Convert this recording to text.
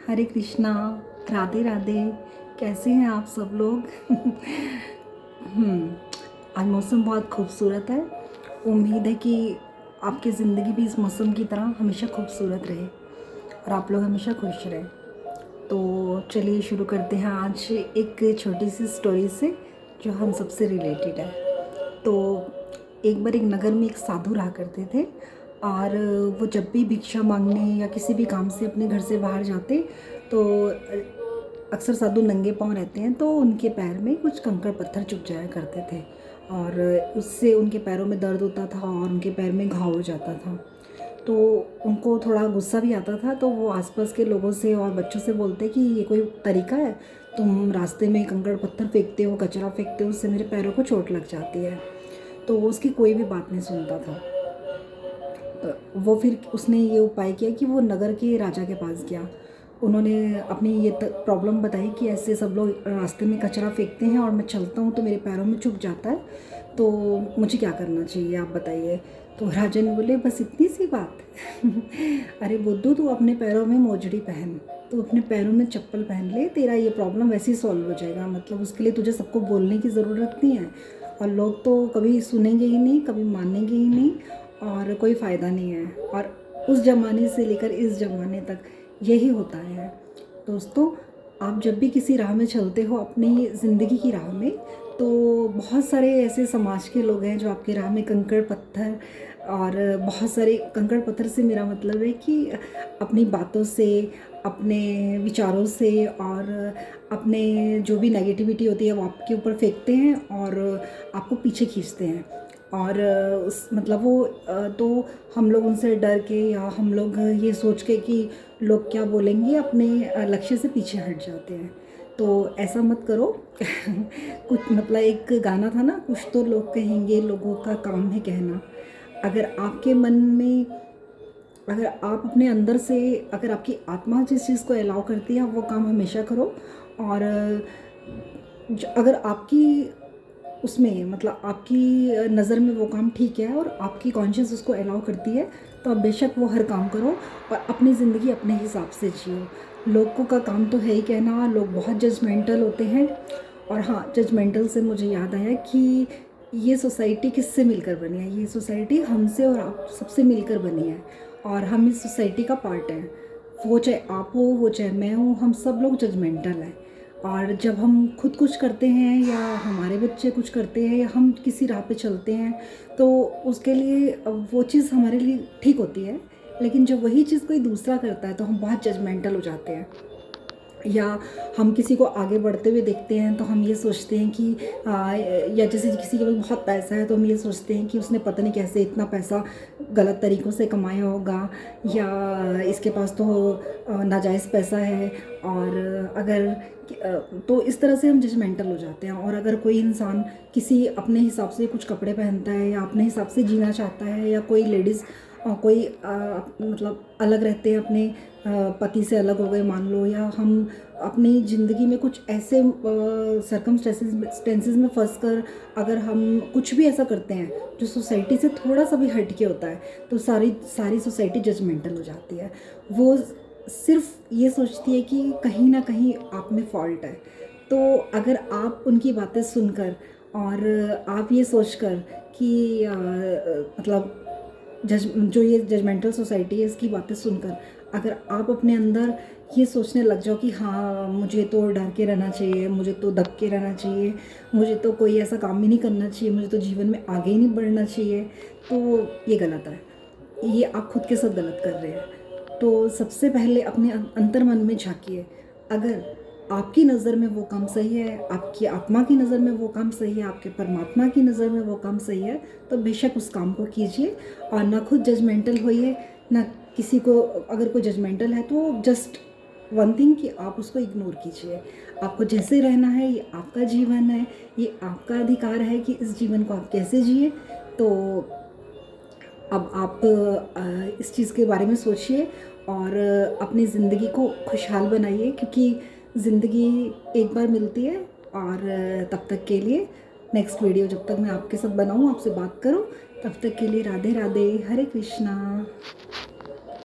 हरे कृष्णा, राधे राधे। कैसे हैं आप सब लोग? आज मौसम बहुत खूबसूरत है। उम्मीद है कि आपकी ज़िंदगी भी इस मौसम की तरह हमेशा खूबसूरत रहे और आप लोग हमेशा खुश रहें। तो चलिए शुरू करते हैं आज एक छोटी सी स्टोरी से जो हम सबसे रिलेटेड है। तो एक बार एक नगर में एक साधु रहा करते थे और वो जब भी भिक्षा मांगने या किसी भी काम से अपने घर से बाहर जाते तो अक्सर साधु नंगे पाँव रहते हैं, तो उनके पैर में कुछ कंकड़ पत्थर चुभ जाया करते थे और उससे उनके पैरों में दर्द होता था और उनके पैर में घाव हो जाता था। तो उनको थोड़ा गुस्सा भी आता था, तो वो आसपास के लोगों से और बच्चों से बोलते कि ये कोई तरीका है, तुम रास्ते में कंकड़ पत्थर फेंकते हो, कचरा फेंकते हो, उससे मेरे पैरों को चोट लग जाती है। तो वो उसकी कोई भी बात नहीं सुनता था। तो वो फिर उसने ये उपाय किया कि वो नगर के राजा के पास गया। उन्होंने अपनी ये प्रॉब्लम बताई कि ऐसे सब लोग रास्ते में कचरा फेंकते हैं और मैं चलता हूँ तो मेरे पैरों में चुभ जाता है, तो मुझे क्या करना चाहिए आप बताइए। तो राजा ने बोले बस इतनी सी बात। अरे बुद्धू, तू अपने पैरों में मोजड़ी पहन, तू अपने पैरों में चप्पल पहन ले, तेरा ये प्रॉब्लम वैसे ही सॉल्व हो जाएगा। मतलब उसके लिए तुझे सबको बोलने की ज़रूरत नहीं है और लोग तो कभी सुनेंगे ही नहीं, कभी मानेंगे ही नहीं और कोई फ़ायदा नहीं है। और उस ज़माने से लेकर इस ज़माने तक यही होता है। दोस्तों, आप जब भी किसी राह में चलते हो अपनी ज़िंदगी की राह में, तो बहुत सारे ऐसे समाज के लोग हैं जो आपके राह में कंकड़ पत्थर, और बहुत सारे कंकड़ पत्थर से मेरा मतलब है कि अपनी बातों से, अपने विचारों से और अपने जो भी नेगेटिविटी होती है वो आपके ऊपर फेंकते हैं और आपको पीछे खींचते हैं। और उस मतलब वो तो हम लोग उनसे डर के या हम लोग ये सोच के कि लोग क्या बोलेंगे, अपने लक्ष्य से पीछे हट जाते हैं। तो ऐसा मत करो। कुछ मतलब एक गाना था ना, कुछ तो लोग कहेंगे, लोगों का काम है कहना। अगर आपके मन में, अगर आप अपने अंदर से, अगर आपकी आत्मा जिस चीज़ को अलाउ करती है, आप वो काम हमेशा करो। और अगर आपकी उसमें मतलब आपकी नज़र में वो काम ठीक है और आपकी कॉन्शियस उसको अलाउ करती है, तो आप बेशक वो हर काम करो और अपनी ज़िंदगी अपने हिसाब से जियो। लोगों का काम तो है ही कहना, लोग बहुत जजमेंटल होते हैं। और हाँ, जजमेंटल से मुझे याद आया कि ये सोसाइटी किससे मिलकर बनी है। ये सोसाइटी हमसे और आप सबसे मिलकर बनी है और हम इस सोसाइटी का पार्ट हैं। वो चाहे आप हो, वो चाहे मैं हूँ, हम सब लोग जजमेंटल हैं। और जब हम खुद कुछ करते हैं या हमारे बच्चे कुछ करते हैं या हम किसी राह पे चलते हैं, तो उसके लिए वो चीज़ हमारे लिए ठीक होती है, लेकिन जब वही चीज़ कोई दूसरा करता है तो हम बहुत जजमेंटल हो जाते हैं। या हम किसी को आगे बढ़ते हुए देखते हैं तो हम ये सोचते हैं कि या जैसे किसी के पास बहुत पैसा है तो हम ये सोचते हैं कि उसने पता नहीं कैसे इतना पैसा गलत तरीक़ों से कमाया होगा, या इसके पास तो नाजायज़ पैसा है। और अगर तो इस तरह से हम जजमेंटल हो जाते हैं। और अगर कोई इंसान किसी अपने हिसाब से कुछ कपड़े पहनता है या अपने हिसाब से जीना चाहता है, या कोई लेडीज़ कोई मतलब अलग रहते हैं, अपने पति से अलग हो गए मान लो, या हम अपनी ज़िंदगी में कुछ ऐसे सर्कमस्टेंसेस में फंस कर अगर हम कुछ भी ऐसा करते हैं जो सोसाइटी से थोड़ा सा भी हट के होता है, तो सारी सारी सोसाइटी जजमेंटल हो जाती है। वो सिर्फ ये सोचती है कि कहीं ना कहीं आप में फॉल्ट है। तो अगर आप उनकी बातें सुनकर और आप ये सोचकर कि मतलब जो ये जजमेंटल सोसाइटी है इसकी बातें सुनकर अगर आप अपने अंदर ये सोचने लग जाओ कि हाँ, मुझे तो डर के रहना चाहिए, मुझे तो दब के रहना चाहिए, मुझे तो कोई ऐसा काम ही नहीं करना चाहिए, मुझे तो जीवन में आगे ही नहीं बढ़ना चाहिए, तो ये गलत है। ये आप खुद के साथ गलत कर रहे हैं। तो सबसे पहले अपने अंतर मन में झांकिए। अगर आपकी नज़र में वो काम सही है, आपकी आत्मा की नज़र में वो काम सही है, आपके परमात्मा की नज़र में वो काम सही है, तो बेशक उस काम को कीजिए। और ना खुद जजमेंटल होइए, ना किसी को। अगर कोई जजमेंटल है तो जस्ट वन थिंग कि आप उसको इग्नोर कीजिए। आपको जैसे रहना है, ये आपका जीवन है, ये आपका अधिकार है कि इस जीवन को आप कैसे जिए। तो अब आप इस चीज़ के बारे में सोचिए और अपनी ज़िंदगी को खुशहाल बनाइए, क्योंकि ज़िंदगी एक बार मिलती है। और तब तक के लिए नेक्स्ट वीडियो जब तक मैं आपके साथ बनाऊँ, आपसे बात करूँ, तब तक के लिए राधे राधे, हरे कृष्णा।